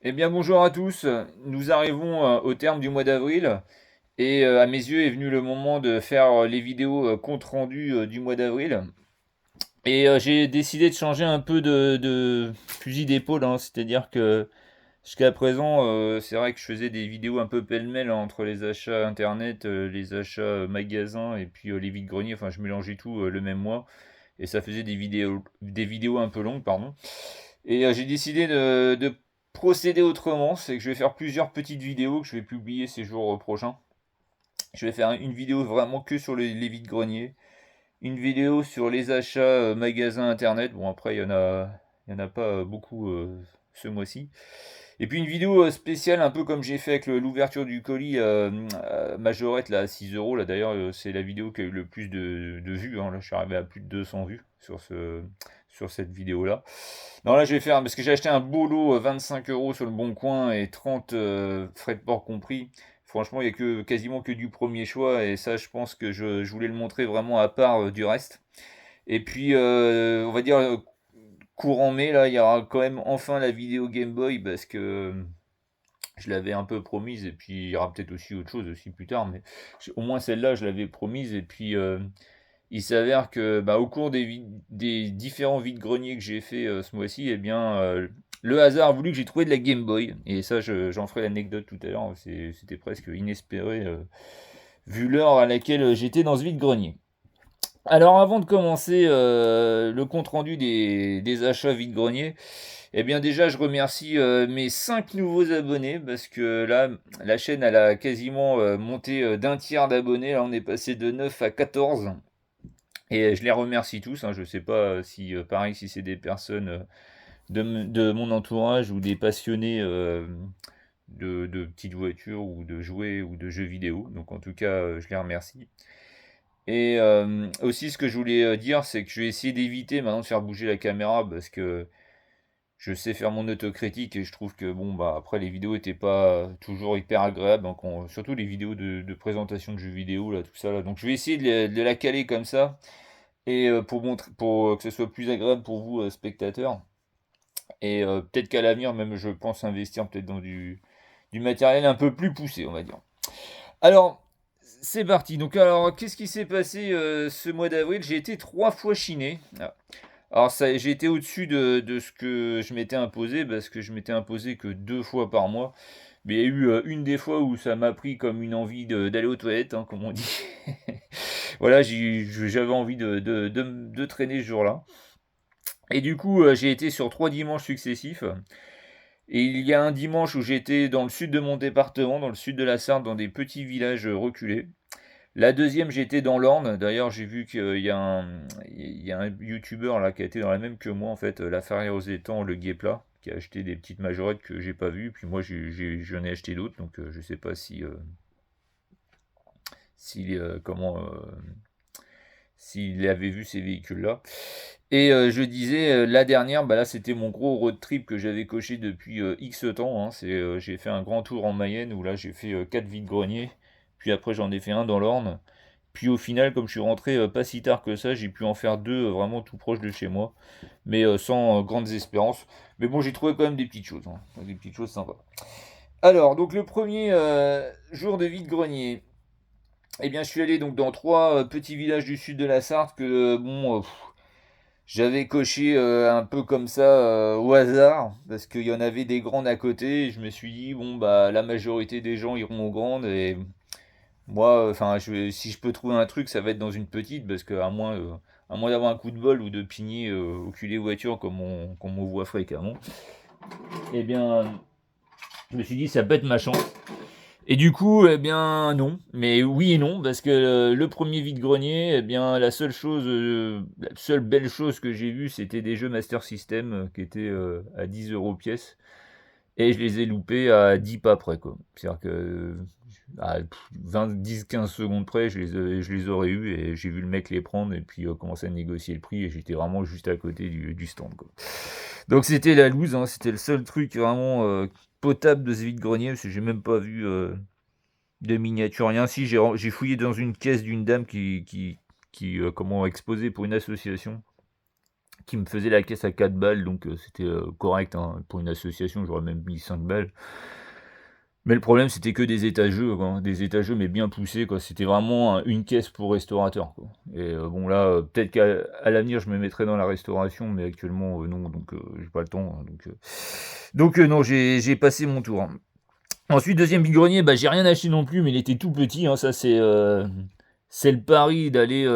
Eh bien bonjour à tous, nous arrivons au terme du mois d'avril et à mes yeux est venu le moment de faire les vidéos compte rendu du mois d'avril. Et j'ai décidé de changer un peu de fusil d'épaule, hein, c'est-à-dire que jusqu'à présent c'est vrai que je faisais des vidéos un peu pêle-mêle, hein, entre les achats internet, les achats magasins et puis les vides-greniers, enfin je mélangeais tout le même mois et ça faisait des vidéos un peu longues, pardon. Et j'ai décidé de procéder autrement, c'est que je vais faire plusieurs petites vidéos que je vais publier ces jours prochains. Je vais faire une vidéo vraiment que sur les vides-greniers, une vidéo sur les achats magasins internet. Bon, après, il y en a pas beaucoup ce mois-ci. Et puis une vidéo spéciale, un peu comme j'ai fait avec l'ouverture du colis Majorette là, à 6 euros. Là, d'ailleurs, c'est la vidéo qui a eu le plus de vues, hein. Là, je suis arrivé à plus de 200 vues sur cette vidéo-là. Non, là, je vais faire, parce que j'ai acheté un beau lot 25 euros sur le Bon Coin et 30 frais de port compris. Franchement, il n'y a quasiment que du premier choix, et ça, je pense que je voulais le montrer vraiment à part du reste. Et puis, on va dire, courant mai, là, il y aura quand même enfin la vidéo Game Boy, parce que je l'avais un peu promise, et puis il y aura peut-être aussi autre chose aussi plus tard, mais au moins celle-là, je l'avais promise, et puis il s'avère que bah, au cours des différents vides-greniers que j'ai fait ce mois-ci, eh bien, le hasard a voulu que j'ai trouvé de la Game Boy. Et ça, j'en ferai l'anecdote tout à l'heure. C'était presque inespéré, vu l'heure à laquelle j'étais dans ce vide-grenier. Alors, avant de commencer le compte-rendu des achats vide-grenier, eh bien déjà, je remercie mes 5 nouveaux abonnés, parce que là, la chaîne, elle a quasiment monté d'un tiers d'abonnés. Là, on est passé de 9 à 14. Et je les remercie tous, hein. Je ne sais pas si, pareil, si c'est des personnes de mon entourage ou des passionnés de petites voitures ou de jouets ou de jeux vidéo. Donc en tout cas, je les remercie. Et aussi, ce que je voulais dire, c'est que je vais essayer d'éviter maintenant de faire bouger la caméra, parce que je sais faire mon autocritique et je trouve que bon bah après les vidéos étaient pas toujours hyper agréables, donc surtout les vidéos de présentation de jeux vidéo là, tout ça là. Donc je vais essayer de la caler comme ça, et pour que ce soit plus agréable pour vous, spectateurs. Et peut-être qu'à l'avenir, même, je pense investir peut-être dans du matériel un peu plus poussé, on va dire. Alors, c'est parti. Donc, alors, qu'est-ce qui s'est passé ce mois d'avril? J'ai été 3 fois chiné. Ah. Alors, ça, j'ai été au-dessus de ce que je m'étais imposé, parce que je m'étais imposé que 2 fois par mois. Mais il y a eu une des fois où ça m'a pris comme une envie d'aller aux toilettes, hein, comme on dit. Voilà, j'avais envie de traîner ce jour-là. Et du coup, j'ai été sur 3 dimanches successifs. Et il y a un dimanche où j'étais dans le sud de mon département, dans le sud de la Sarthe, dans des petits villages reculés. La deuxième, j'étais dans l'Orne. D'ailleurs, j'ai vu qu'il y a un youtubeur là qui a été dans la même que moi, en fait, la Farrière aux étangs, le Guépla, qui a acheté des petites majorettes que j'ai pas vues. Puis moi, j'en ai acheté d'autres, donc je sais pas s'il avait vu ces véhicules-là. Et je disais, la dernière, bah là c'était mon gros road trip que j'avais coché depuis X temps, hein. J'ai fait un grand tour en Mayenne où là j'ai fait 4 vides-greniers, puis après j'en ai fait un dans l'Orne. Puis au final, comme je suis rentré pas si tard que ça, j'ai pu en faire deux vraiment tout proche de chez moi, mais sans grandes espérances. Mais bon, j'ai trouvé quand même des petites choses, hein, des petites choses sympas. Alors, donc le premier jour de vide-grenier, eh bien je suis allé donc dans 3 petits villages du sud de la Sarthe que, bon, j'avais coché un peu comme ça au hasard, parce qu'il y en avait des grandes à côté, et je me suis dit, bon, bah, la majorité des gens iront aux grandes, et moi, enfin, si je peux trouver un truc, ça va être dans une petite, parce que à moins d'avoir un coup de bol ou de pigner au cul des voitures, comme on voit fréquemment, eh bien, je me suis dit, ça peut être ma chance. Et du coup, eh bien, non. Mais oui et non, parce que le premier vide-grenier, eh bien, la seule belle chose que j'ai vue, c'était des jeux Master System qui étaient à 10 euros pièce. Et je les ai loupés à 10 pas près, quoi. C'est-à-dire que à 10-15 secondes près, je les aurais eus, et j'ai vu le mec les prendre et puis commencer à négocier le prix, et j'étais vraiment juste à côté du stand, quoi. Donc c'était la loose, hein, c'était le seul truc vraiment potable de ce vide-grenier, parce que j'ai même pas vu de miniature, rien. Si, j'ai fouillé dans une caisse d'une dame qui comment exposait pour une association, qui me faisait la caisse à 4 balles, donc c'était correct, hein. Pour une association, j'aurais même mis 5 balles. Mais le problème, c'était que des états-jeux, quoi, des états-jeux, mais bien poussés, quoi. C'était vraiment une caisse pour restaurateur, quoi. Et bon, là, peut-être qu'à l'avenir, je me mettrai dans la restauration, mais actuellement, non, donc j'ai pas le temps, hein, donc non, j'ai passé mon tour, hein. Ensuite, deuxième vide-grenier, bah, j'ai rien acheté non plus, mais il était tout petit, hein. Ça, c'est le pari d'aller,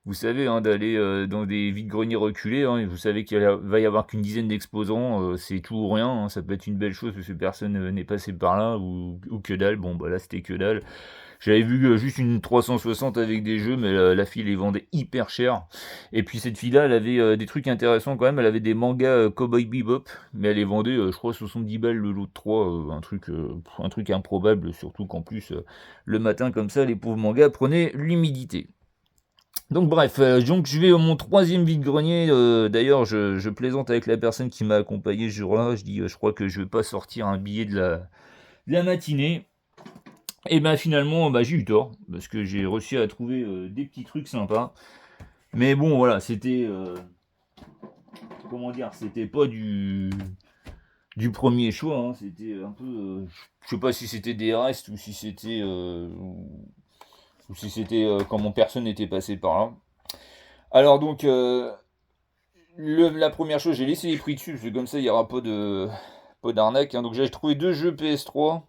vous savez, hein, d'aller dans des vides-greniers reculés, hein, et vous savez va y avoir qu'une dizaine d'exposants, c'est tout ou rien, hein. Ça peut être une belle chose parce que personne n'est passé par là, ou que dalle. Bon, bah là, c'était que dalle. J'avais vu juste une 360 avec des jeux, mais la fille les vendait hyper cher. Et puis cette fille-là, elle avait des trucs intéressants quand même. Elle avait des mangas Cowboy Bebop, mais elle les vendait, je crois, 70 balles le lot de 3, un truc improbable, surtout qu'en plus, le matin comme ça, les pauvres mangas prenaient l'humidité. Donc bref, donc je vais à mon troisième vide-grenier. D'ailleurs, je plaisante avec la personne qui m'a accompagné ce jour-là. Je dis, je crois que je vais pas sortir un billet de la matinée. Et ben finalement, bah, j'ai eu tort, parce que j'ai réussi à trouver des petits trucs sympas. Mais bon, voilà, c'était... comment dire, c'était pas du premier choix, hein. C'était un peu... je sais pas si c'était des restes ou si c'était... ou si c'était comment personne n'était passé par là. Alors donc, la première chose, j'ai laissé les prix dessus, parce que comme ça, il n'y aura pas d'arnaque, hein. Donc j'ai trouvé 2 jeux PS3.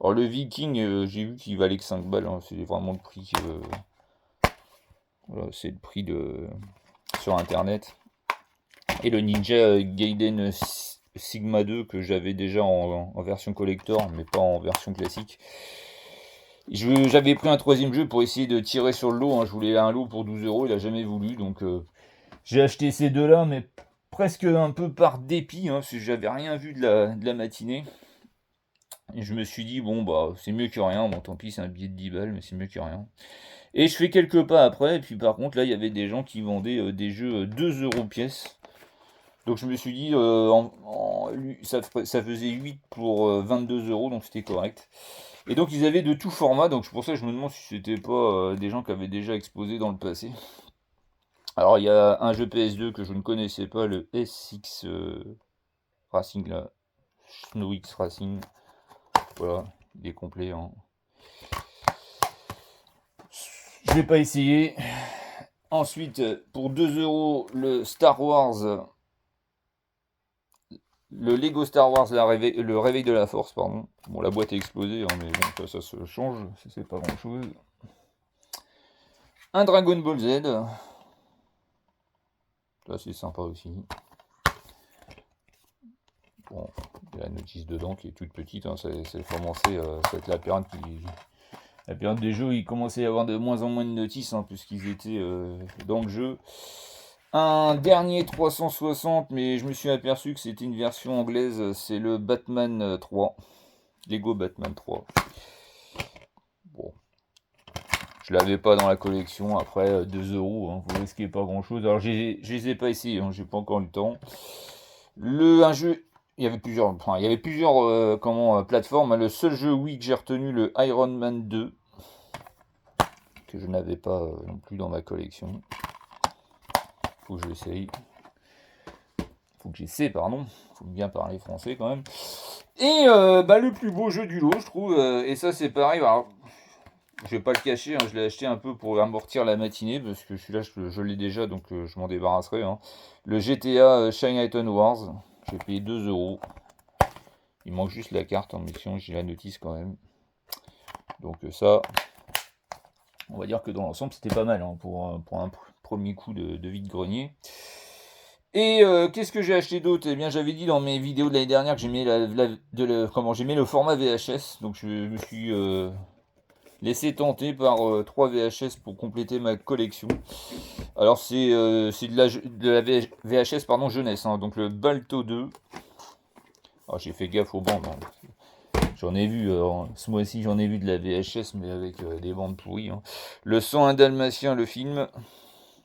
Alors le Viking, j'ai vu qu'il valait que 5 balles, hein. C'est vraiment le prix. Voilà, c'est le prix sur internet. Et le Ninja Gaiden Sigma 2 que j'avais déjà en version collector, mais pas en version classique. J'avais pris un troisième jeu pour essayer de tirer sur le lot, hein. Je voulais un lot pour 12 euros, il a jamais voulu, donc j'ai acheté ces deux-là, mais presque un peu par dépit, hein, parce que j'avais rien vu de la matinée. Et je me suis dit, bon, bah, c'est mieux que rien. Bon, tant pis, c'est un billet de 10 balles, mais c'est mieux que rien. Et je fais quelques pas après, et puis par contre, là, il y avait des gens qui vendaient des jeux 2 euros pièce. Donc je me suis dit, ça faisait 8 pour 22 euros, donc c'était correct. Et donc ils avaient de tout format, donc c'est pour ça que je me demande si c'était pas des gens qui avaient déjà exposé dans le passé. Alors il y a un jeu PS2 que je ne connaissais pas, le SX Racing, là, Snow X Racing. Voilà, il est complet, hein. Je vais pas essayer. Ensuite, pour 2 euros, le Star Wars, le Lego Star Wars, le réveil de la force, pardon. Bon, la boîte est explosée, hein, mais bon, ça se change, c'est pas grand chose. Un Dragon Ball Z. Ça, c'est sympa aussi. Bon, il y a la notice dedans qui est toute petite, hein. C'est commencé, ça va être la période des jeux où il commençait à y avoir de moins en moins de notices, hein, puisqu'ils étaient dans le jeu. Un dernier 360, mais je me suis aperçu que c'était une version anglaise, c'est le Batman 3. Lego Batman 3. Bon, je l'avais pas dans la collection, après 2 euros, hein, vous risquez pas grand chose. Alors je les ai pas essayés, hein, j'ai pas encore eu le temps. Un jeu, il y avait plusieurs plateformes, hein. Le seul jeu Wii que j'ai retenu, le Iron Man 2, que je n'avais pas non plus dans ma collection. Faut que j'essaye. Faut que j'essaie, pardon. Faut bien parler français quand même. Et le plus beau jeu du lot, je trouve. Et ça, c'est pareil. Alors, je vais pas le cacher, hein, je l'ai acheté un peu pour amortir la matinée, parce que celui-là, je l'ai déjà, donc je m'en débarrasserai, hein. Le GTA Chinatown Wars. J'ai payé 2 euros. Il manque juste la carte, mais sinon j'ai la notice quand même. Donc ça, on va dire que dans l'ensemble, c'était pas mal, hein, pour un premier coup de vide-grenier. Et qu'est-ce que j'ai acheté d'autre? Eh bien, j'avais dit dans mes vidéos de l'année dernière que j'aimais j'aimais le format VHS. Donc je me suis laissé tenter par 3 VHS pour compléter ma collection. Alors c'est de la VHS pardon, jeunesse, hein. Donc le Balto 2. Alors j'ai fait gaffe aux bandes, hein. J'en ai vu, ce mois-ci j'en ai vu de la VHS, mais avec des bandes pourries, hein. Le 101 Dalmatien, le film.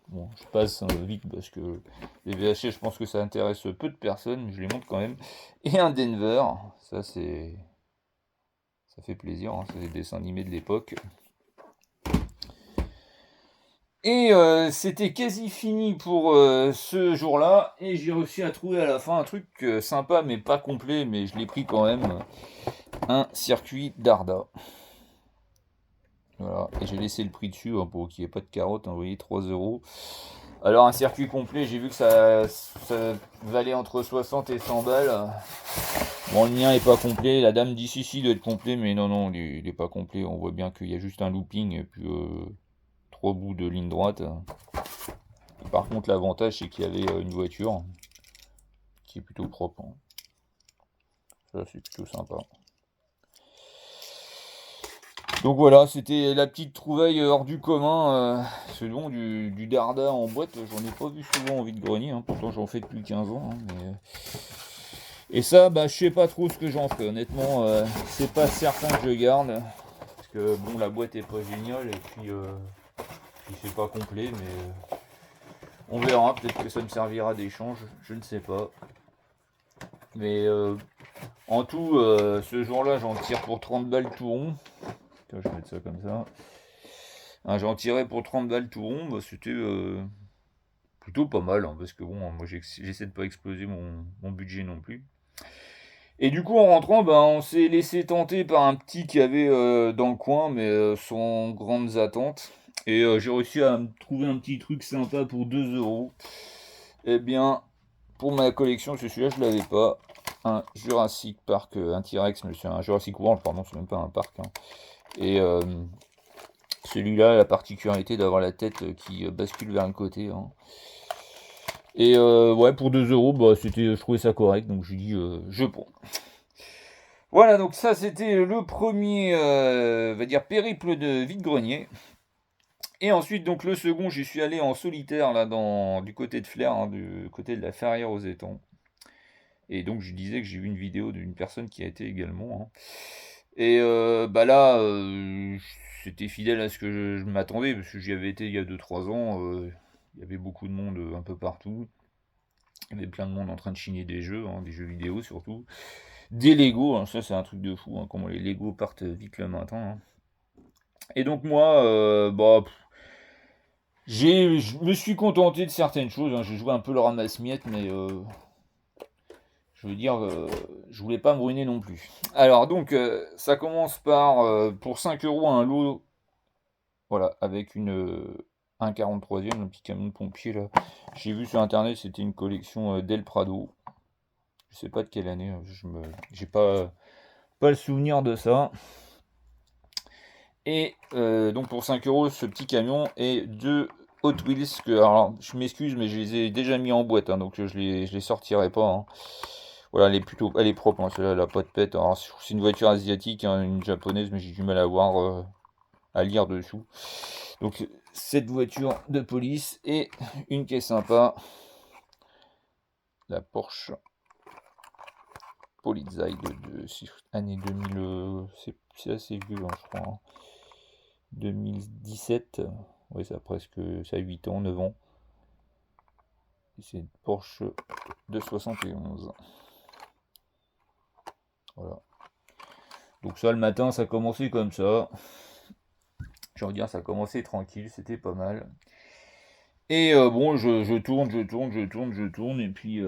Bon, je passe vite parce que les VHS, je pense que ça intéresse peu de personnes, mais je les montre quand même. Et un Denver, ça fait plaisir, hein, c'est des dessins animés de l'époque. Et c'était quasi fini pour ce jour-là. Et j'ai réussi à trouver à la fin un truc sympa, mais pas complet, mais je l'ai pris quand même. Un circuit Darda. Voilà, et j'ai laissé le prix dessus pour qu'il n'y ait pas de carotte, vous voyez, 3 euros. Alors un circuit complet, j'ai vu que ça valait entre 60 et 100 balles. Bon, le mien est pas complet, la dame dit si, il doit être complet, mais non, non, il est pas complet. On voit bien qu'il y a juste un looping et puis 3 bouts de ligne droite. Et par contre, l'avantage, c'est qu'il y avait une voiture qui est plutôt propre, hein. Ça, c'est plutôt sympa. Donc voilà, c'était la petite trouvaille hors du commun. C'est bon, du Darda en boîte, j'en ai pas vu souvent en vide-grenier, hein. Pourtant j'en fais depuis 15 ans, hein, mais... Et ça, bah, je sais pas trop ce que j'en ferai. Honnêtement, c'est pas certain que je garde. Parce que bon, la boîte est pas géniale et puis c'est pas complet, mais on verra. Peut-être que ça me servira d'échange, je ne sais pas. Mais en tout, ce jour-là, j'en tire pour 30 balles tout rond. Tiens, je vais mettre ça comme ça. Hein, j'en tirais pour 30 balles tout rond, bah, c'était plutôt pas mal, hein, parce que bon, moi j'essaie de pas exploser mon budget non plus. Et du coup, en rentrant, ben, on s'est laissé tenter par un petit qui avait dans le coin, mais sans grandes attentes. Et j'ai réussi à me trouver un petit truc sympa pour 2 euros. Eh bien, pour ma collection, celui-là, je l'avais pas. Un Jurassic Park, un T-Rex, mais c'est un Jurassic World, pardon, c'est même pas un parc, hein. Et celui-là a la particularité d'avoir la tête qui bascule vers le côté, hein. Et ouais, pour 2 euros, bah, je trouvais ça correct, donc je dis je prends. Voilà, donc ça c'était le premier, va dire, périple de vide-grenier. Et ensuite, donc le second, j'y suis allé en solitaire, là, du côté de Flers, hein, du côté de la Ferrière aux Étangs. Et donc je disais que j'ai vu une vidéo d'une personne qui a été également, hein. Et bah là, c'était fidèle à ce que je m'attendais, parce que j'y avais été il y a 2 3 ans. Il y avait beaucoup de monde un peu partout. Il y avait plein de monde en train de chiner des jeux, hein, des jeux vidéo surtout. Des Lego, hein, ça c'est un truc de fou, hein, comment les Lego partent vite le matin, hein. Et donc moi, bah, je me suis contenté de certaines choses, hein. J'ai joué un peu le ramasse-miettes, mais je veux dire, je voulais pas me ruiner non plus. Alors donc, ça commence par, pour 5 euros un lot, voilà, avec un 43e, un petit camion de pompier là. J'ai vu sur internet, c'était une collection Del Prado. Je sais pas de quelle année, j'ai pas le souvenir de ça. Et donc pour 5 euros, ce petit camion et 2 Hot Wheels. Alors, je m'excuse, mais je les ai déjà mis en boîte, hein, donc je les sortirai pas, hein. Voilà, elle est propre, hein, celle-là, elle a pas de pète. Alors, c'est une voiture asiatique, hein, une japonaise, mais j'ai du mal à voir, à lire dessous. Donc, cette voiture de police et une qui est sympa, la Porsche Polizei de année 2000, c'est assez vieux, hein, je crois, hein. 2017, oui, ça a 8 ans, 9 ans. Et c'est une Porsche de 71. Voilà. Donc ça, le matin, ça a commencé comme ça. J'ai envie de dire, ça a commencé tranquille, c'était pas mal. Et bon, je tourne, et puis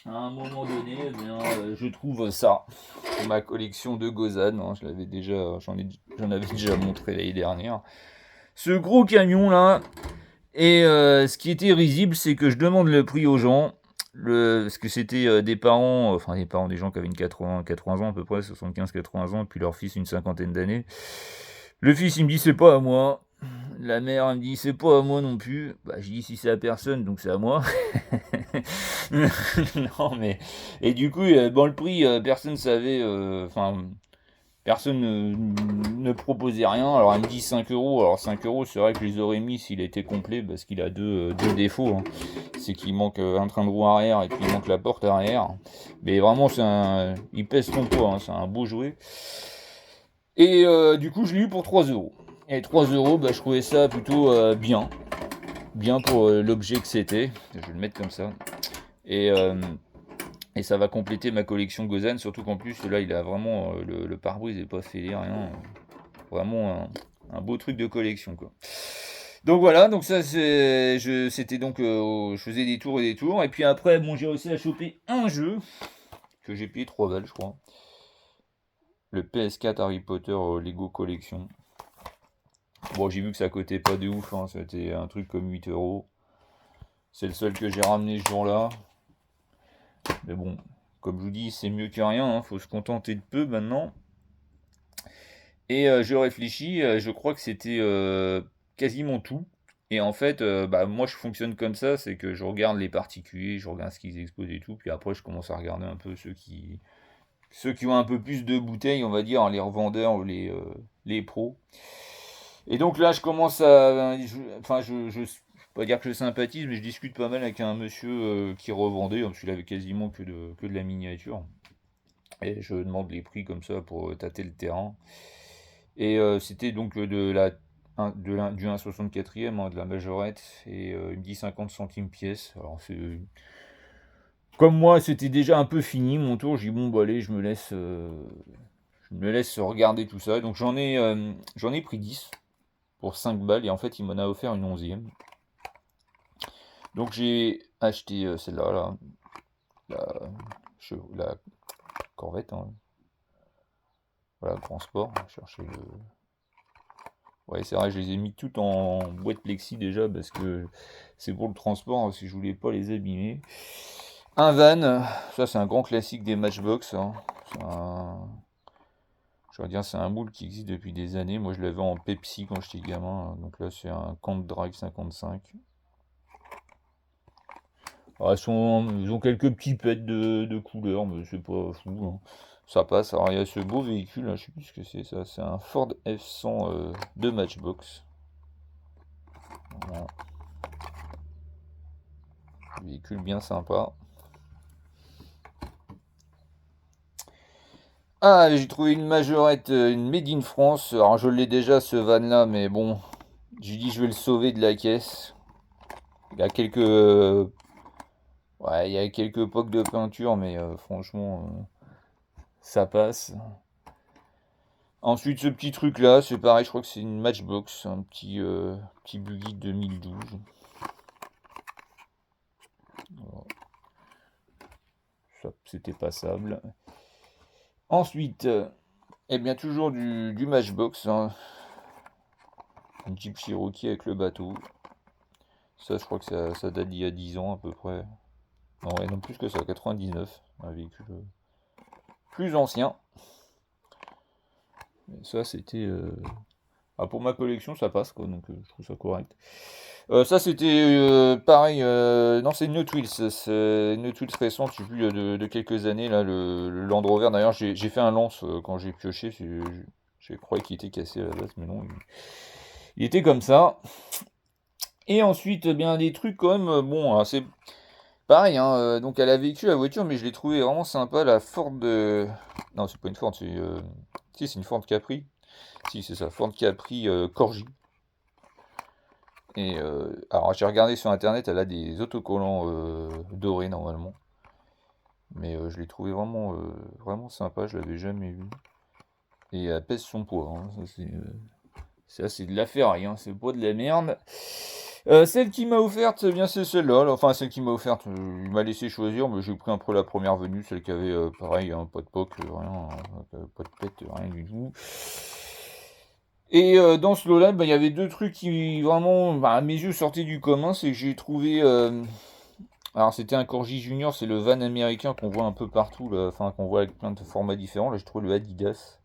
à un moment donné, eh bien, je trouve ça pour ma collection de Gozan, hein. J'en avais déjà montré l'année dernière. Ce gros camion là, et ce qui était risible, c'est que je demande le prix aux gens, parce que c'était des parents, enfin des gens qui avaient 80 ans à peu près, 75-80 ans, et puis leur fils une cinquantaine d'années. Le fils il me dit c'est pas à moi. La mère elle me dit c'est pas à moi non plus. Bah je dis si c'est à personne donc c'est à moi. Non mais et du coup bon le prix personne savait, enfin personne ne proposait rien. Alors elle me dit 5 euros. Alors 5 euros c'est vrai que je les aurais mis s'il était complet parce qu'il a deux défauts, hein. C'est qu'il manque un train de roue arrière et puis il manque la porte arrière. Mais vraiment il pèse son poids, hein, c'est un beau jouet. Et du coup, je l'ai eu pour 3 euros. Et 3 euros, bah, je trouvais ça plutôt bien. Bien pour l'objet que c'était. Je vais le mettre comme ça. Et, euh, et ça va compléter ma collection Gozan. Surtout qu'en plus, là, il a vraiment. Le pare-brise n'est pas fêlé, rien. Vraiment un beau truc de collection, quoi. Donc voilà, donc ça c'était donc je faisais des tours et des tours et puis après bon j'ai réussi à choper un jeu que j'ai payé 3 balles je crois. Le PS4 Harry Potter Lego Collection. Bon j'ai vu que ça coûtait pas de ouf, hein, c'était un truc comme 8 euros. C'est le seul que j'ai ramené ce jour-là. Mais bon, comme je vous dis, c'est mieux que rien, hein, faut se contenter de peu maintenant. Et je réfléchis, je crois que c'était quasiment tout. Et en fait, bah, moi je fonctionne comme ça, c'est que je regarde les particuliers, je regarde ce qu'ils exposent et tout, puis après je commence à regarder un peu ceux qui ont un peu plus de bouteilles, on va dire, hein, les revendeurs ou les pros. Et donc là, je commence à, enfin, je vais pas dire que je sympathise, mais je discute pas mal avec un monsieur qui revendait, parce qu'il avait quasiment que de la miniature. Et je demande les prix comme ça pour tâter le terrain. Et c'était donc du 1,64e, hein, de la majorette, et il me dit 50 centimes pièce. Alors c'est. Comme moi, c'était déjà un peu fini mon tour, j'ai dit bon, bah allez, je me laisse regarder tout ça. Donc j'en ai pris 10 pour 5 balles, et en fait, il m'en a offert une 11e. Donc j'ai acheté celle-là, là, la, la Corvette, hein. Voilà, Grand Sport. On va chercher le. Ouais, c'est vrai, je les ai mis toutes en boîte plexi déjà parce que c'est pour le transport, hein, si je voulais pas les abîmer. Un van, ça c'est un grand classique des Matchbox, hein. C'est un- Je vais dire, c'est un moule qui existe depuis des années. Moi je l'avais en Pepsi quand j'étais gamin, hein. Donc là c'est un Count Drive 55. Alors, ils ont quelques petits pets de couleurs, mais c'est pas fou, hein. Ça passe. Alors il y a ce beau véhicule, hein, je sais plus ce que c'est ça. C'est un Ford F100 de Matchbox. Voilà. Véhicule bien sympa. Ah, j'ai trouvé une majorette, une Made in France. Alors je l'ai déjà ce van là, mais bon, j'ai dit je vais le sauver de la caisse. Il y a quelques, ouais, il y a quelques pocs de peinture, mais franchement, ça passe. Ensuite, ce petit truc là, c'est pareil, je crois que c'est une Matchbox, un petit buggy 2012. Voilà, ça, c'était passable. Ensuite, eh bien toujours du Matchbox, hein, un Jeep Cherokee avec le bateau. Ça, je crois que ça date d'il y a 10 ans à peu près. Non, ouais, non plus que ça, 99, un véhicule plus ancien. Mais ça, c'était. Ah, pour ma collection, ça passe, quoi, donc je trouve ça correct. Ça, c'était pareil. Non, c'est une Hot Wheels. C'est une Hot Wheels récente, je sais plus, de quelques années, là, le Land Rover. D'ailleurs, j'ai fait un lance quand j'ai pioché. Je croyais qu'il était cassé à la base, mais non, il était comme ça. Et ensuite, eh bien, des trucs quand même, bon, c'est pareil, hein, donc elle a vécu la voiture, mais je l'ai trouvé vraiment sympa, la Ford. Non, c'est pas une Ford, c'est. Si, c'est une Ford Capri. Si, c'est ça, Ford Capri Corgi. Et alors, j'ai regardé sur internet, elle a des autocollants dorés normalement. Mais je l'ai trouvé vraiment sympa, je l'avais jamais vu. Et elle pèse son poids, hein, ça, c'est de la ferraille, hein, c'est pas de la merde. Celle qui m'a offerte, eh bien c'est celle-là. Enfin, celle qui m'a offerte, il m'a laissé choisir, mais j'ai pris un peu la première venue, celle qui avait, pareil, hein, pas de POC, rien, pas de pète, rien du tout. Et dans ce lot-là, bah, il y avait deux trucs qui vraiment, bah, à mes yeux, sortaient du commun. C'est que j'ai trouvé. Alors, c'était un Corgi Junior, c'est le van américain qu'on voit un peu partout, là, enfin, qu'on voit avec plein de formats différents. Là, j'ai trouvé le Adidas.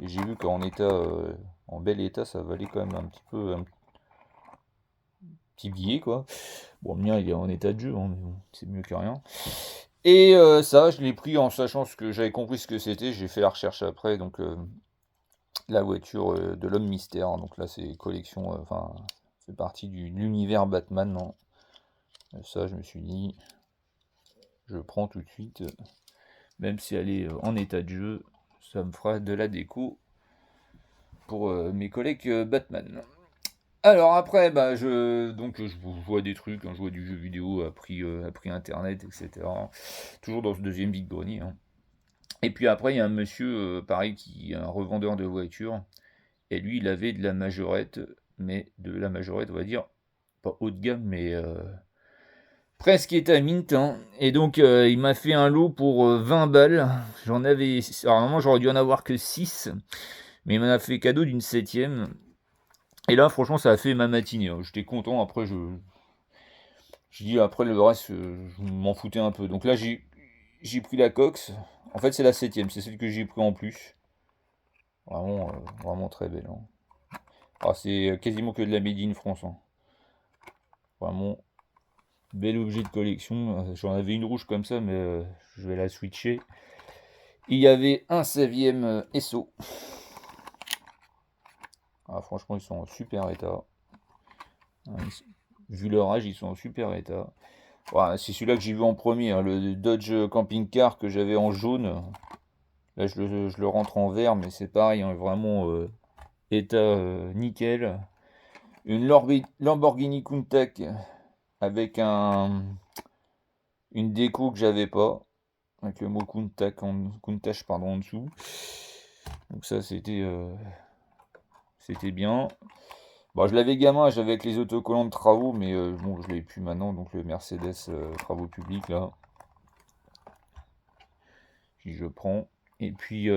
Et j'ai vu qu'en en bel état, ça valait quand même un petit billet, quoi. Bon, le mien, il est en état de jeu, hein, mais bon, c'est mieux que rien. Et ça, je l'ai pris en sachant ce que j'avais compris ce que c'était. J'ai fait la recherche après, donc la voiture de l'homme mystère. Donc là, c'est collection, enfin, c'est partie de l'univers Batman, non. Et ça, je me suis dit, je prends tout de suite, même si elle est en état de jeu, ça me fera de la déco pour mes collègues Batman. Alors après, bah, je vois des trucs, hein, je vois du jeu vidéo à prix internet, etc. Toujours dans ce deuxième vide-grenier, hein. Et puis après, il y a un monsieur, pareil, qui est un revendeur de voitures. Et lui, il avait de la majorette. mais de la majorette, on va dire, pas haut de gamme, mais presque étaminte, hein. Et donc, il m'a fait un lot pour 20 balles. J'en avais. Alors, normalement, j'aurais dû en avoir que 6, mais il m'en a fait cadeau d'une 7e. Et là, franchement, ça a fait ma matinée, hein. J'étais content. Après, je dis, après, le reste, je m'en foutais un peu. Donc là, j'ai pris la Cox. En fait, c'est la 7e, c'est celle que j'ai pris en plus. Vraiment, vraiment très belle, hein. Ah, c'est quasiment que de la Made in France, hein. Vraiment, bel objet de collection. J'en avais une rouge comme ça, mais je vais la switcher. Il y avait un 16e SO. Ah, franchement, ils sont en super état. Ah, vu leur âge, ils sont en super état. Voilà, c'est celui-là que j'ai vu en premier, hein, le Dodge Camping Car que j'avais en jaune. Là, je le rentre en vert, mais c'est pareil, hein, vraiment état nickel. Une Lamborghini Countach avec une déco que j'avais pas, avec le mot Countach pardon, en dessous. Donc ça, c'était bien. Bon, je l'avais gamin, j'avais avec les autocollants de travaux, mais bon, je l'ai plus maintenant, donc le Mercedes travaux publics là. Puis je prends. Et puis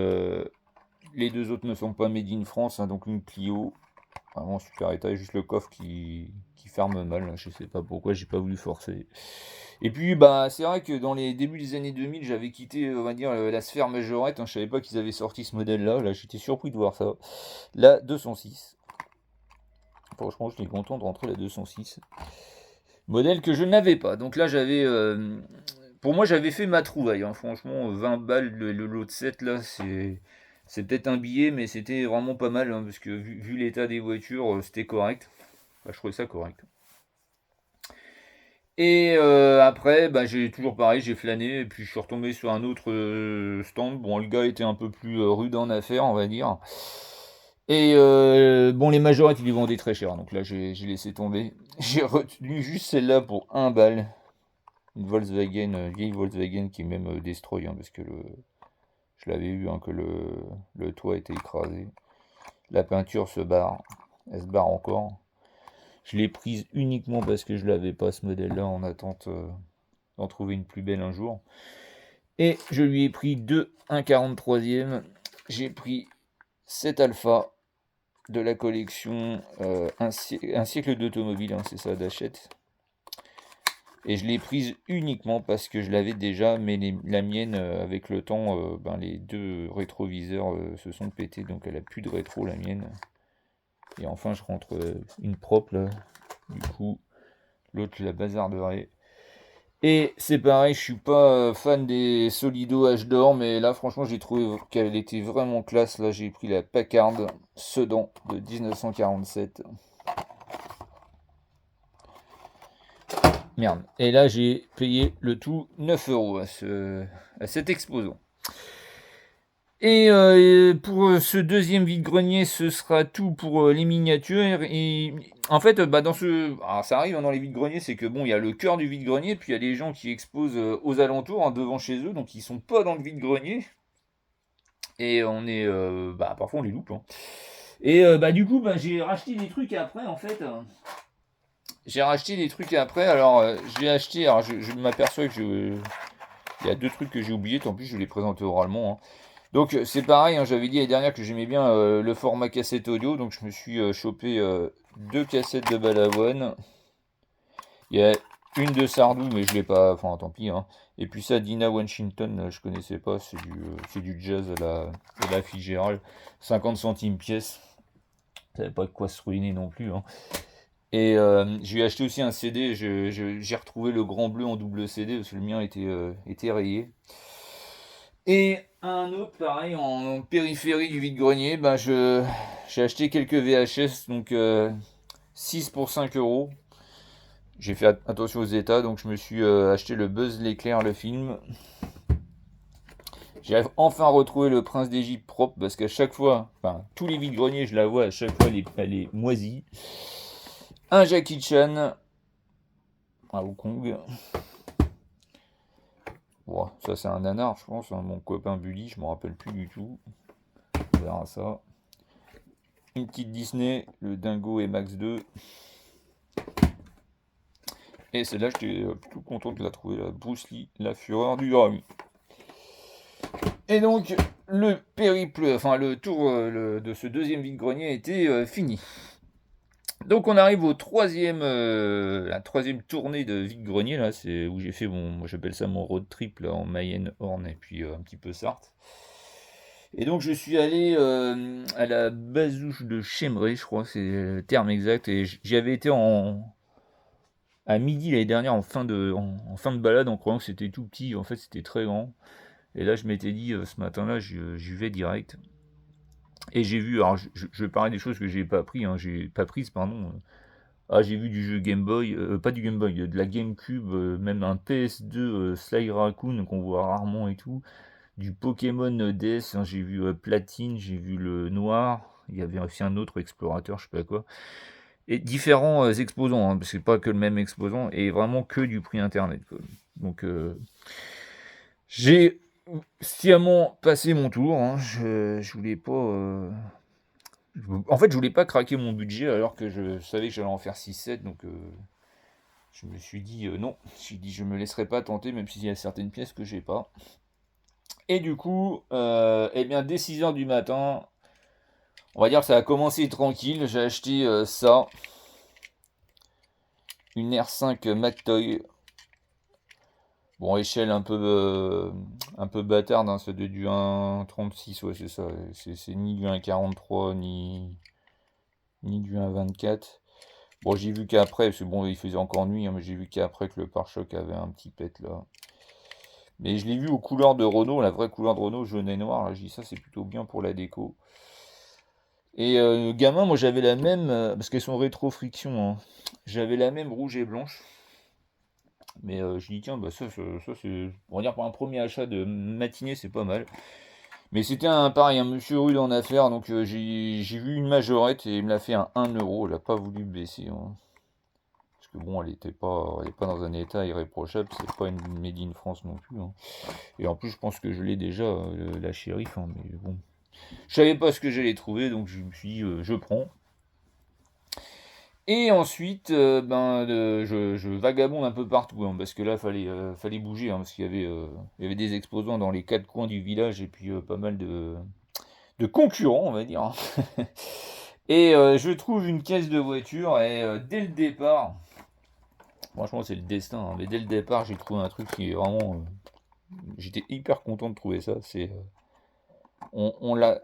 les deux autres ne sont pas made in France, hein, donc une Clio, vraiment super état, juste le coffre qui ferme mal, là. Je sais pas pourquoi, j'ai pas voulu forcer. Et puis bah c'est vrai que dans les débuts des années 2000, j'avais quitté, on va dire, la sphère majorette, hein. Je savais pas qu'ils avaient sorti ce modèle-là, là j'étais surpris de voir ça. La 206. Franchement, j'étais content de rentrer la 206. Modèle que je n'avais pas. Donc là, pour moi, j'avais fait ma trouvaille, hein. Franchement, 20 balles le lot de 7, là, c'est peut-être un billet, mais c'était vraiment pas mal, hein, parce que vu l'état des voitures, c'était correct. Enfin, je trouvais ça correct. Et après, bah, j'ai toujours pareil, j'ai flâné, et puis je suis retombé sur un autre stand. Bon, le gars était un peu plus rude en affaires, on va dire. Et bon, les majorettes, ils les vendaient très cher, donc là, j'ai laissé tomber. J'ai retenu juste celle-là pour 1 balle. Une Volkswagen, vieille Volkswagen qui est même destroy, hein, parce que je l'avais vu, hein, que le toit était écrasé. La peinture se barre, elle se barre encore. Je l'ai prise uniquement parce que je l'avais pas ce modèle-là, en attente d'en trouver une plus belle un jour. Et je lui ai pris deux 1,43e. J'ai pris cette Alpha de la collection un siècle d'automobile, hein, c'est ça, d'Hachette. Et je l'ai prise uniquement parce que je l'avais déjà, mais la mienne, avec le temps, ben, les deux rétroviseurs se sont pétés, donc elle a plus de rétro, la mienne. Et enfin, je rentre une propre, là. Du coup, l'autre, je la bazarderai. Et c'est pareil, je suis pas fan des Solido H d'or, mais là, franchement, j'ai trouvé qu'elle était vraiment classe. Là, j'ai pris la Packard Sedan de 1947. Merde. Et là, j'ai payé le tout 9 euros à cet exposant. Et pour ce deuxième vide-grenier, ce sera tout pour les miniatures. Et en fait, bah, alors, ça arrive, hein, dans les vide-greniers, c'est que bon, il y a le cœur du vide-grenier, puis il y a des gens qui exposent aux alentours, hein, devant chez eux, donc ils sont pas dans le vide-grenier. Et bah, parfois on les loupe, hein. Et bah, du coup, bah, j'ai racheté des trucs après, en fait. J'ai racheté des trucs après. Alors, j'ai acheté. Alors, je m'aperçois que il y a deux trucs que j'ai oubliés. Tant pis, je vais les présenter oralement, hein. Donc, c'est pareil, hein, j'avais dit l'année dernière que j'aimais bien le format cassette audio. Donc, je me suis chopé deux cassettes de Balavoine. Il y a une de Sardou, mais je l'ai pas. Enfin, tant pis, hein. Et puis ça, Dina Washington, je connaissais pas. C'est du jazz à la Fitzgerald. 50 centimes pièce. Ça n'avait pas de quoi se ruiner non plus, hein. Et j'ai acheté aussi un CD, j'ai retrouvé le Grand Bleu en double CD parce que le mien était rayé. Et un autre pareil en périphérie du vide-grenier, ben j'ai acheté quelques VHS, donc 6 pour 5 euros. J'ai fait attention aux états, donc je me suis acheté le Buzz l'éclair, le film. J'ai enfin retrouvé le Prince d'Égypte propre parce qu'à chaque fois, enfin tous les vide-greniers, je la vois, à chaque fois elle est moisie. Un Jackie Chan, un Hong Bon, ça c'est un nanar, je pense, hein, mon copain Bully, je me rappelle plus du tout. On verra ça. une petite Disney, le Dingo et Max 2. Et celle-là, j'étais plutôt content de la trouver, la Bruce Lee, la fureur du rhum. Et donc, le périple, enfin le tour de ce deuxième vide-grenier était fini. Donc on arrive au la troisième tournée de vide-grenier, là, c'est où j'ai fait moi j'appelle ça mon road trip là, en Mayenne, Orne et puis un petit peu Sarthe. Et donc je suis allé à la Bazouche de Chemray, je crois, c'est le terme exact, et j'y avais été à midi l'année dernière en fin de balade en croyant que c'était tout petit, en fait c'était très grand. Et là je m'étais dit ce matin-là j'y vais direct. Et j'ai vu, alors je vais parler des choses que j'ai pas pris, hein, j'ai pas prises, pardon. Ah, j'ai vu du jeu Game Boy, pas du Game Boy, de la GameCube, même un PS2 Sly Raccoon qu'on voit rarement et tout. Du Pokémon DS, hein, j'ai vu Platine, j'ai vu le Noir, il y avait aussi un autre explorateur, je sais pas quoi. Et différents exposants, hein, parce que c'est pas que le même exposant, et vraiment que du prix internet, quoi. Donc j'ai sciemment passé mon tour, hein, je voulais pas. En fait, je voulais pas craquer mon budget alors que je savais que j'allais en faire 6-7, donc je me suis dit non, j'ai dit je me laisserai pas tenter, même s'il y a certaines pièces que j'ai pas. Et du coup, eh bien, dès 6 heures du matin, on va dire que ça a commencé tranquille. J'ai acheté ça, une R5 McToy. Bon, échelle un peu bâtarde, hein, c'est du 1,36, ouais, c'est ça. C'est ni du 1,43, ni du 1,24. Bon, j'ai vu qu'après, parce que bon, il faisait encore nuit, hein, mais j'ai vu qu'après que le pare-choc avait un petit pet là. Mais je l'ai vu aux couleurs de Renault, la vraie couleur de Renault, jaune et noir. Là, je dis ça, c'est plutôt bien pour la déco. Et gamin, moi j'avais la même, parce qu'elles sont rétro-friction, hein. J'avais la même rouge et blanche. Mais je dis, tiens, bah ça c'est. On va dire pour un premier achat de matinée, c'est pas mal. Mais c'était pareil, un monsieur rude en affaires, donc j'ai vu une majorette et il me l'a fait à 1 euro. Elle a pas voulu baisser, hein. Parce que bon, elle est pas dans un état irréprochable, c'est pas une Made in France non plus, hein. Et en plus, je pense que je l'ai déjà, la shérif, hein, mais bon. Je savais pas ce que j'allais trouver, donc je me suis dit, je prends. Et ensuite, je vagabonde un peu partout, hein, parce que là, fallait bouger, hein, parce il y avait des exposants dans les quatre coins du village et puis pas mal de concurrents, on va dire, hein. Et je trouve une caisse de voiture et dès le départ, franchement, c'est le destin, hein, mais dès le départ, j'ai trouvé un truc qui est vraiment. J'étais hyper content de trouver ça. On l'a,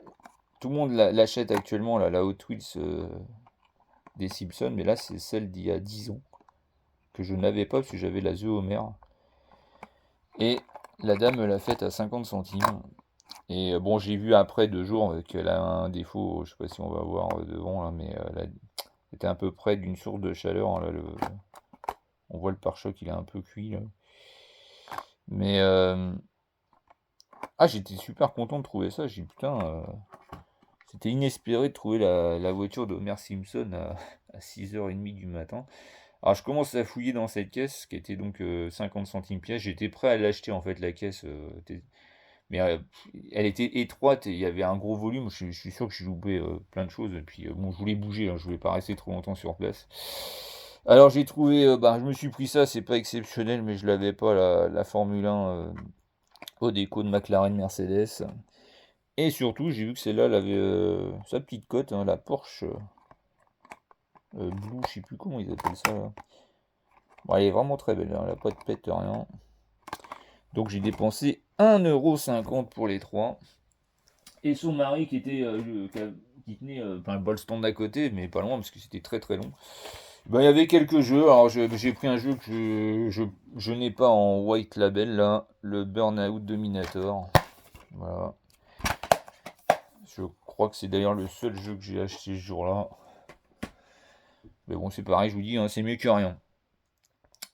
tout le monde l'achète actuellement, là, la Hot Wheels des Simpsons, mais là, c'est celle d'il y a 10 ans que je n'avais pas parce que j'avais la The Homer. Et la dame me l'a faite à 50 centimes. Et bon, j'ai vu après 2 jours qu'elle a un défaut, je sais pas si on va voir devant là, mais elle était un peu près d'une source de chaleur, hein, là, on voit le pare-choc, il est un peu cuit là. Mais j'étais super content de trouver ça. J'ai dit putain, c'était inespéré de trouver la voiture d'Homer Simpson à 6h30 du matin. Alors je commence à fouiller dans cette caisse qui était donc 50 centimes pièce. J'étais prêt à l'acheter en fait la caisse, mais elle était étroite et il y avait un gros volume. Je suis sûr que j'ai loupé plein de choses. Et puis bon, je voulais bouger, hein, je voulais pas rester trop longtemps sur place. Alors j'ai trouvé, je me suis pris ça, c'est pas exceptionnel, mais je l'avais pas la Formule 1 au déco de McLaren Mercedes. Et surtout, j'ai vu que celle-là, elle avait sa petite cote, hein, la Porsche Blue, je sais plus comment ils appellent ça là. Bon, elle est vraiment très belle, hein, elle a pas de pète, rien. Donc j'ai dépensé 1,50 € pour les trois. Et son mari qui tenait le bol stand d'à côté, mais pas loin parce que c'était très très long. Il y avait quelques jeux. Alors j'ai pris un jeu que je n'ai pas en white label là, le Burnout Dominator. Voilà. Je crois que c'est d'ailleurs le seul jeu que j'ai acheté ce jour-là. Mais bon, c'est pareil, je vous dis, hein, c'est mieux que rien.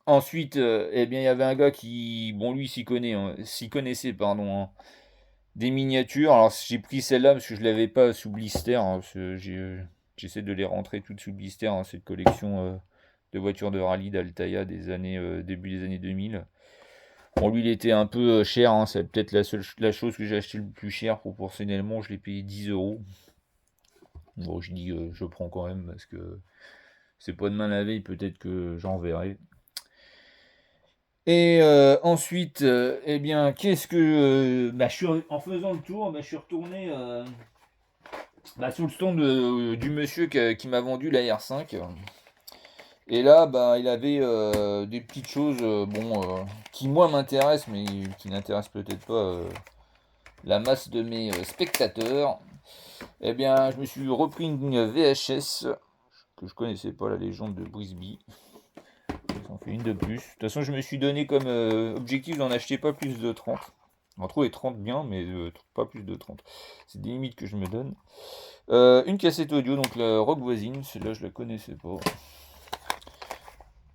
Ensuite, eh bien, il y avait un gars qui, bon, lui, s'y connaissait, pardon, hein, des miniatures. Alors, j'ai pris celle-là parce que je l'avais pas sous blister, hein, parce que j'essaie de les rentrer toutes sous blister, hein, cette collection de voitures de rallye d'Altaïa des années, début des années 2000. Bon, lui, il était un peu cher, hein, c'est peut-être la chose que j'ai acheté le plus cher proportionnellement. Je l'ai payé 10 euros. Bon, je dis, je prends quand même parce que c'est pas demain la veille, peut-être que j'en verrai. Et ensuite, eh bien, qu'est-ce que, bah, en faisant le tour, bah, je suis retourné bah, sur le stand du monsieur qui m'a vendu la R5. Et là, bah, il avait des petites choses, bon, qui moi m'intéressent, mais qui n'intéressent peut-être pas la masse de mes spectateurs. Eh bien, je me suis repris une VHS que je connaissais pas, la légende de Brisby. Ça en fait une de plus. De toute façon, je me suis donné comme objectif d'en acheter pas plus de 30. En trouver 30 bien, mais pas plus de 30. C'est des limites que je me donne. Une cassette audio, donc la Rock Voisine, celle-là je la connaissais pas.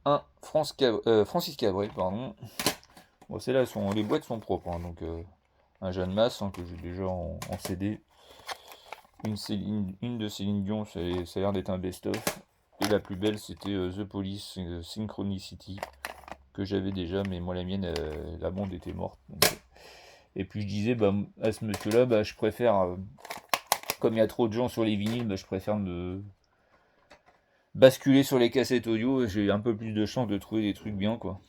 Un Francis Cabrel, pardon. Bon, celles-là, les boîtes sont propres, hein, donc un Jeanne Masse que j'ai déjà en CD. Une de Céline Dion, ça a l'air d'être un best-of. Et la plus belle, c'était The Police Synchronicity, que j'avais déjà, mais moi la mienne, la bande était morte. Donc, et puis je disais, bah, à ce monsieur-là, bah, je préfère, comme il y a trop de gens sur les vinyles, bah, je préfère me basculer sur les cassettes audio, et j'ai un peu plus de chance de trouver des trucs bien, quoi.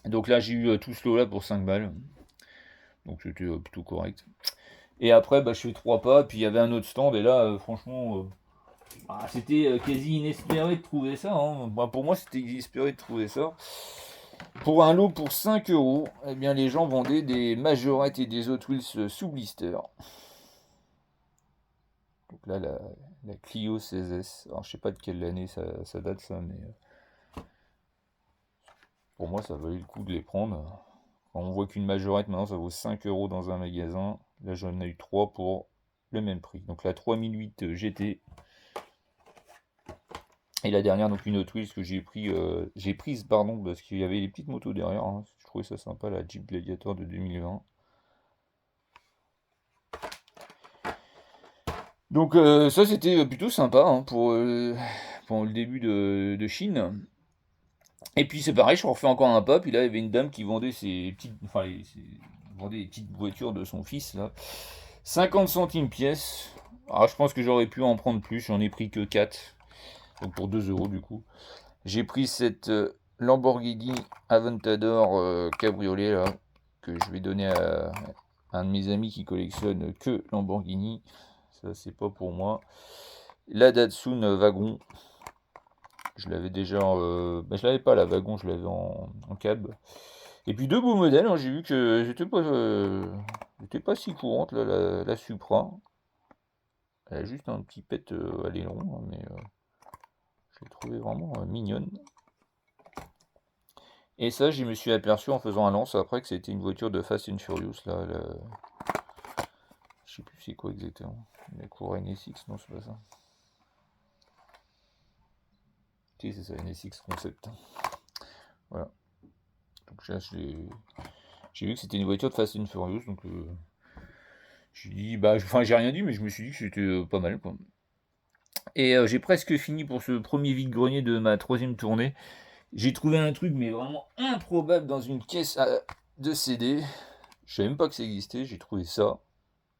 Donc là, j'ai eu tout ce lot-là pour 5 balles. Donc c'était plutôt correct. Et après, bah, je fais 3 pas, puis il y avait un autre stand, et là, franchement, c'était quasi inespéré de trouver ça, hein. Bah, pour moi, c'était inespéré de trouver ça. Pour un lot pour 5 euros, eh bien, les gens vendaient des majorettes et des Hot Wheels sous blister. Donc là, la Clio 16S. Alors, je sais pas de quelle année ça date, ça, mais pour moi, ça valait le coup de les prendre. Quand on voit qu'une majorette, maintenant, ça vaut 5 euros dans un magasin. Là, j'en ai eu 3 pour le même prix. Donc la 3008 GT. Et la dernière, donc une Hot Wheels que j'ai prise, pardon, parce qu'il y avait les petites motos derrière, hein. Je trouvais ça sympa, la Jeep Gladiator de 2020. Donc ça, c'était plutôt sympa, hein, pour le début de Chine. Et puis c'est pareil, je refais encore un pas, puis là, il y avait une dame qui vendait vendait les petites voitures de son fils, là. 50 centimes pièce. Alors je pense que j'aurais pu en prendre plus, j'en ai pris que 4. Donc pour 2 euros du coup. J'ai pris cette Lamborghini Aventador cabriolet là, que je vais donner à un de mes amis qui collectionne que Lamborghini. Ça c'est pas pour moi. La Datsun Wagon. Je l'avais déjà, je l'avais pas la Wagon, je l'avais en cab. Et puis deux beaux modèles, hein, j'ai vu que j'étais pas si courante là, la Supra. Elle a juste un petit pet à l'aileron, hein, mais je l'ai trouvée vraiment mignonne. Et ça, je me suis aperçu en faisant un lance après que c'était une voiture de Fast and Furious, là. Je sais plus c'est quoi exactement. La cour NSX, non, c'est pas ça. Si, c'est ça, NSX Concept. Voilà. Donc là, j'ai vu que c'était une voiture de Fast and Furious, donc j'ai dit, bah, enfin, j'ai rien dit, mais je me suis dit que c'était pas mal, quoi. Et j'ai presque fini pour ce premier vide-grenier de ma 3e tournée. J'ai trouvé un truc, mais vraiment improbable dans une caisse de CD. Je savais même pas que ça existait, j'ai trouvé ça.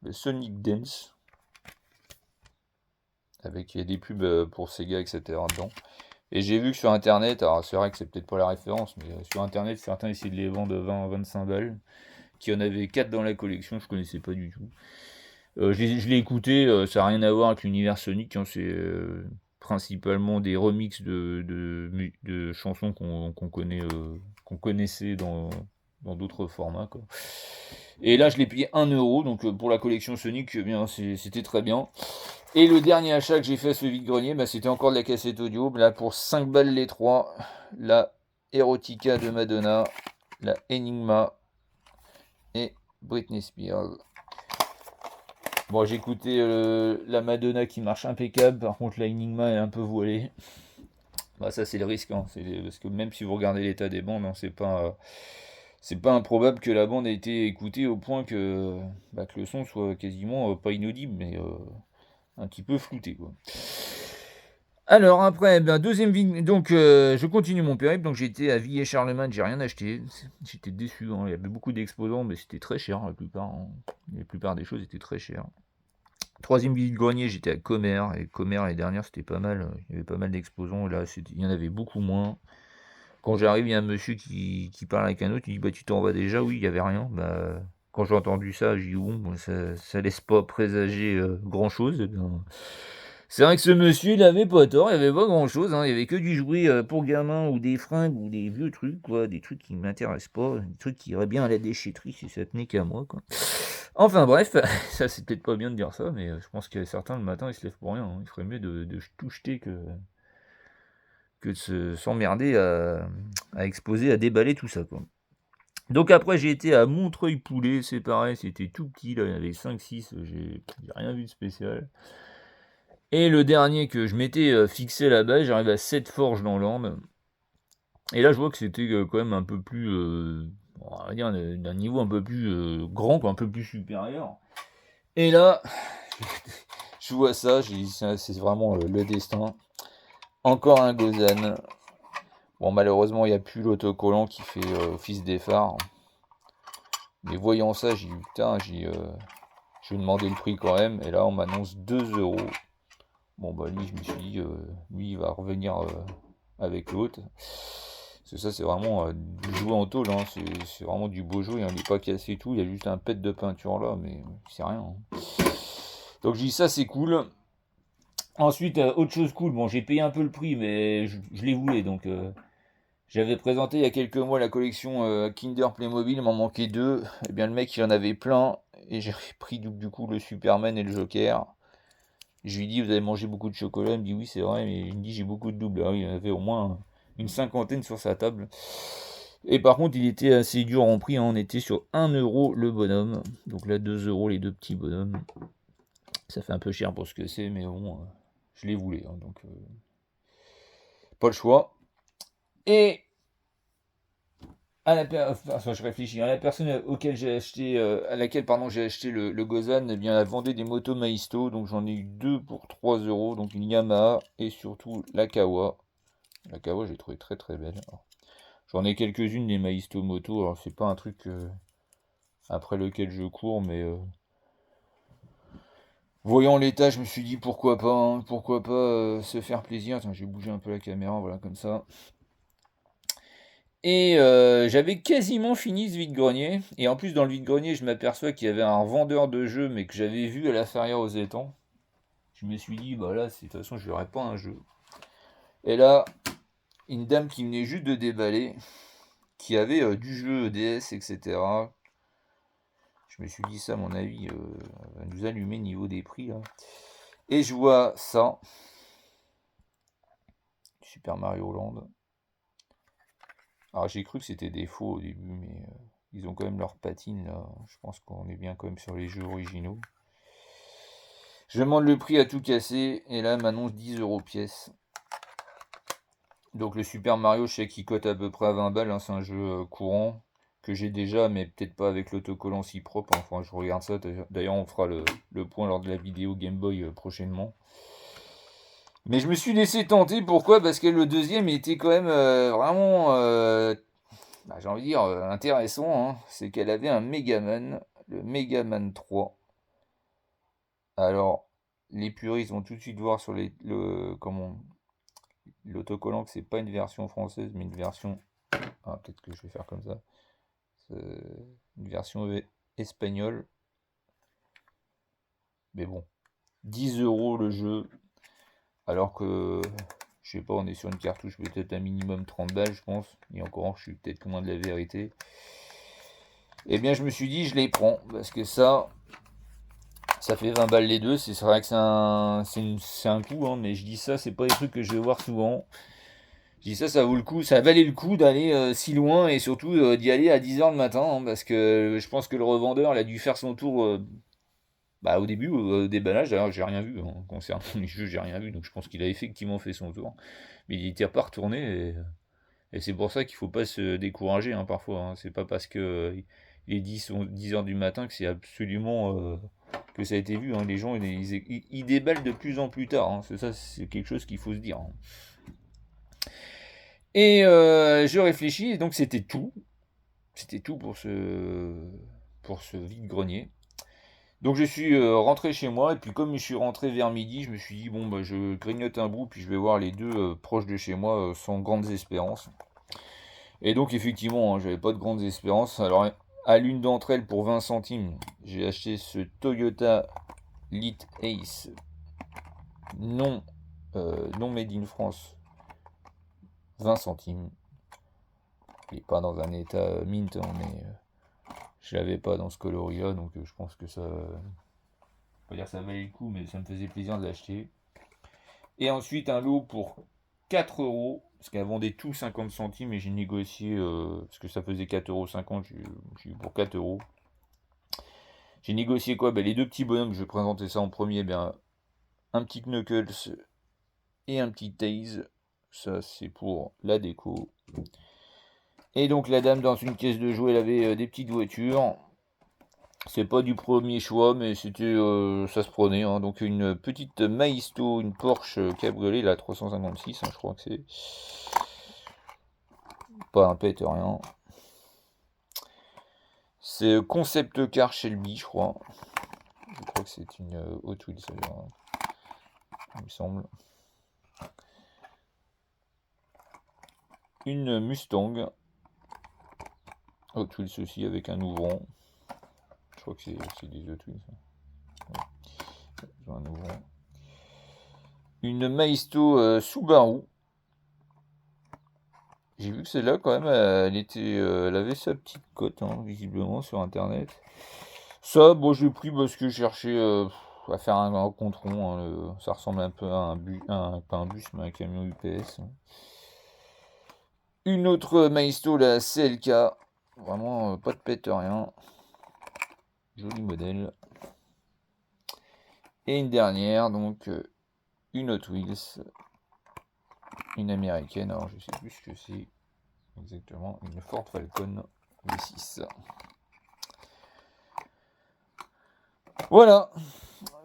Le Sonic Dance. Avec des pubs pour Sega, etc. dedans. Et j'ai vu que sur internet, alors c'est vrai que c'est peut-être pas la référence, mais sur internet, certains essayaient de les vendre 20 à 25 balles. Qu'il y en avait 4 dans la collection, je connaissais pas du tout. Je l'ai écouté, ça n'a rien à voir avec l'univers Sonic, hein, c'est principalement des remixes de chansons qu'on connaissait dans d'autres formats, quoi. Et là, je l'ai payé 1 euro, donc pour la collection Sonic, eh bien, c'était très bien. Et le dernier achat que j'ai fait à ce vide-grenier, bah, c'était encore de la cassette audio. Là, pour 5 balles les 3, la Erotica de Madonna, la Enigma et Britney Spears. Bon, j'ai écouté la Madonna qui marche impeccable, par contre la Enigma est un peu voilée. Bah, ça, c'est le risque, hein. Parce que même si vous regardez l'état des bandes, hein, c'est pas improbable que la bande ait été écoutée au point que le son soit quasiment pas inaudible, mais un petit peu flouté, quoi. Alors après, deuxième vidéo, donc je continue mon périple, donc j'étais à Villers-Charlemagne, j'ai rien acheté, j'étais déçu, hein. Il y avait beaucoup d'exposants, mais c'était très cher la plupart, hein. La plupart des choses étaient très chères. Troisième vide-grenier, j'étais à Comer, et Comer l'année dernière c'était pas mal, il y avait pas mal d'exposants, et là il y en avait beaucoup moins. Quand j'arrive, il y a un monsieur qui parle avec un autre, il dit bah tu t'en vas déjà, oui, il y avait rien. Bah, quand j'ai entendu ça, j'ai dit bon, ça laisse pas présager grand chose. C'est vrai que ce monsieur, il avait pas tort, il y avait pas grand chose, hein, il y avait que du jouet pour gamins ou des fringues ou des vieux trucs, quoi, des trucs qui m'intéressent pas, des trucs qui iraient bien à la déchetterie si ça tenait qu'à moi, quoi. Enfin bref, ça c'est peut-être pas bien de dire ça, mais je pense que certains le matin ils se lèvent pour rien, hein. Il ferait mieux de tout jeter que de s'emmerder à exposer, à déballer tout ça, quoi. Donc après j'ai été à Montreuil-Poulet, c'est pareil, c'était tout petit, là il y en avait 5-6, j'ai rien vu de spécial. Et le dernier que je m'étais fixé là-bas, j'arrive à Sept-Forges dans l'Orne. Et là je vois que c'était quand même un peu plus, on va dire d'un niveau un peu plus grand, quoi, un peu plus supérieur. Et là, je vois ça, j'ai dit c'est vraiment le destin. Encore un Gozan. Bon, malheureusement, il n'y a plus l'autocollant qui fait office des phares. Mais voyant ça, j'ai dit putain, je vais demander le prix quand même. Et là, on m'annonce 2 euros. Bon, bah lui, je me suis dit, lui, il va revenir avec l'autre. Parce que ça, c'est vraiment du jouet en tôle. Hein. C'est vraiment du beau jouet. Hein. Il n'est pas cassé et tout. Il y a juste un pet de peinture là, mais c'est rien. Hein. Donc, j'ai dit ça, c'est cool. Ensuite, autre chose cool. Bon, j'ai payé un peu le prix, mais je les voulais. Donc, j'avais présenté il y a quelques mois la collection Kinder Playmobil. Il m'en manquait deux. Et bien, le mec, il en avait plein. Et j'ai pris du coup le Superman et le Joker. Je lui dis, vous avez mangé beaucoup de chocolat? Il me dit, oui, c'est vrai, mais il me dit, j'ai beaucoup de doubles. Ah oui, il y en avait au moins une cinquantaine sur sa table. Et par contre, il était assez dur en prix, hein. On était sur 1 € le bonhomme. Donc là, 2 € les deux petits bonhommes. Ça fait un peu cher pour ce que c'est, mais bon, je les voulais. Hein, donc, pas le choix. Et enfin, je réfléchis, à la personne auquel j'ai acheté, à laquelle pardon, j'ai acheté le Gozan, eh bien, elle vendait des motos Maisto, donc j'en ai eu deux pour 3 euros, donc une Yamaha et surtout la Kawa. La Kawa, j'ai trouvé très très belle. Alors, j'en ai quelques-unes des Maisto moto, alors c'est pas un truc après lequel je cours, mais voyant l'état, je me suis dit pourquoi pas, hein, pourquoi pas se faire plaisir. Attends, j'ai bougé un peu la caméra, voilà, comme ça. Et j'avais quasiment fini ce vide-grenier. Et en plus, dans le vide-grenier, je m'aperçois qu'il y avait un vendeur de jeux, mais que j'avais vu à la Ferrière aux étangs. Je me suis dit, bah là, de toute façon, je n'aurai pas un jeu. Et là, une dame qui venait juste de déballer, qui avait du jeu DS, etc. Je me suis dit, ça, à mon avis, va nous allumer niveau des prix, là. Et je vois ça. Super Mario Land. Alors, j'ai cru que c'était des faux au début, mais ils ont quand même leur patine, là. Je pense qu'on est bien quand même sur les jeux originaux. Je demande le prix à tout casser, et là, elle m'annonce 10 € pièce. Donc le Super Mario, je sais qu'il cote à peu près à 20 balles, hein, c'est un jeu courant, que j'ai déjà, mais peut-être pas avec l'autocollant si propre. Enfin, je regarde ça, d'ailleurs on fera le point lors de la vidéo Game Boy prochainement. Mais je me suis laissé tenter, pourquoi? Parce que le deuxième était quand même vraiment, j'ai envie de dire, intéressant, hein. C'est qu'elle avait un Megaman, le Megaman 3. Alors, les puristes vont tout de suite voir sur l'autocollant que c'est pas une version française, mais une version. Ah, peut-être que je vais faire comme ça. Une version espagnole. Mais bon, 10 € le jeu. Alors que, je sais pas, on est sur une cartouche peut-être un minimum 30 balles, je pense. Et encore, je suis peut-être loin de la vérité. Eh bien, je me suis dit, je les prends. Parce que ça fait 20 balles les deux. C'est vrai que c'est un coup, hein, mais je dis ça, c'est pas des trucs que je vais voir souvent. Je dis ça, ça vaut le coup, ça valait le coup d'aller si loin et surtout d'y aller à 10 h le matin, hein, parce que je pense que le revendeur il a dû faire son tour au début, au déballage. D'ailleurs, j'ai rien vu, hein, concernant les jeux, j'ai rien vu, donc je pense qu'il a effectivement fait son tour. Mais il n'était pas retourné et c'est pour ça qu'il faut pas se décourager, hein, parfois. Hein. C'est pas parce que il est 10 h du matin que c'est absolument que ça a été vu. Hein. Les gens ils déballent de plus en plus tard. Hein. C'est quelque chose qu'il faut se dire. Hein. Et je réfléchis, et donc c'était tout. C'était tout pour ce vide-grenier. Donc je suis rentré chez moi, et puis comme je suis rentré vers midi, je me suis dit, bon, bah, je grignote un bout, puis je vais voir les deux proches de chez moi, sans grandes espérances. Et donc effectivement, hein, j'avais pas de grandes espérances. Alors à l'une d'entre elles, pour 20 centimes, j'ai acheté ce Toyota Lite Ace, non, non made in France, 20 centimes. Il n'est pas dans un état mint, hein, mais je l'avais pas dans ce coloris-là, donc je pense que ça, pas dire ça valait le coup, mais ça me faisait plaisir de l'acheter. Et ensuite un lot pour 4 euros, parce qu'elle vendait tout 50 centimes, et j'ai négocié, parce que ça faisait 4,50 €, j'ai eu pour 4 euros. J'ai négocié quoi? Ben, les deux petits bonhommes, je vais présenter ça en premier, bien, un petit Knuckles et un petit Taze. Ça, c'est pour la déco. Et donc la dame, dans une caisse de jouets, elle avait des petites voitures. C'est pas du premier choix, mais c'était, ça se prenait, hein. Donc une petite Maisto, une Porsche cabriolet, la 356, hein, je crois que c'est. Pas un pète, rien. C'est Concept Car Shelby, je crois. Je crois que c'est une Hot Wheels, il me semble. Une Mustang. Hot Wheels aussi, avec un ouvrant. Je crois que c'est des Hot Wheels. Ouais. Un ouvrant. Une Maisto Subaru. J'ai vu que celle-là, quand même, elle avait sa petite cote, hein, visiblement, sur internet. Ça, bon, je l'ai pris parce que je cherchais à faire un compte rond, hein, ça ressemble un peu à un bus, pas un bus, mais un camion UPS. Une autre Maisto, la CLK. Vraiment, pas de pète, rien. Joli modèle. Et une dernière, donc, une Hot Wheels. Une américaine, alors je sais plus ce que c'est exactement. Une Ford Falcon V6. Voilà.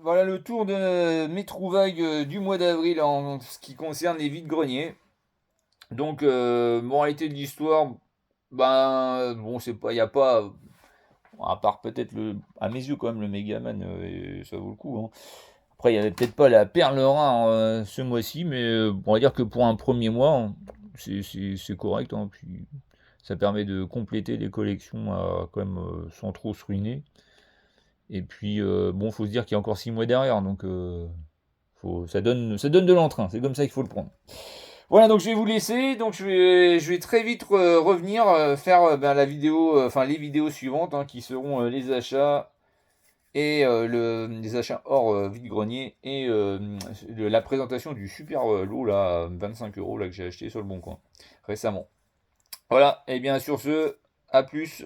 Voilà le tour de mes trouvailles du mois d'avril en ce qui concerne les vides-greniers. Donc, moralité de l'histoire, ben, bon, c'est pas, il n'y a pas, à part peut-être à mes yeux quand même, le Megaman, ça vaut le coup, hein. Après, il n'y avait peut-être pas la perle rare ce mois-ci, mais on va dire que pour un premier mois, hein, c'est correct, hein. Puis ça permet de compléter les collections quand même sans trop se ruiner. Et puis, bon, faut se dire qu'il y a encore 6 mois derrière, donc ça donne de l'entrain, c'est comme ça qu'il faut le prendre. Voilà, donc je vais vous laisser, donc je vais très vite revenir faire ben, la vidéo, enfin les vidéos suivantes, hein, qui seront les achats et les achats hors vide-grenier, et la présentation du super lot là, 25 € là, que j'ai acheté sur le Bon Coin récemment. Voilà, et bien sur ce, à plus.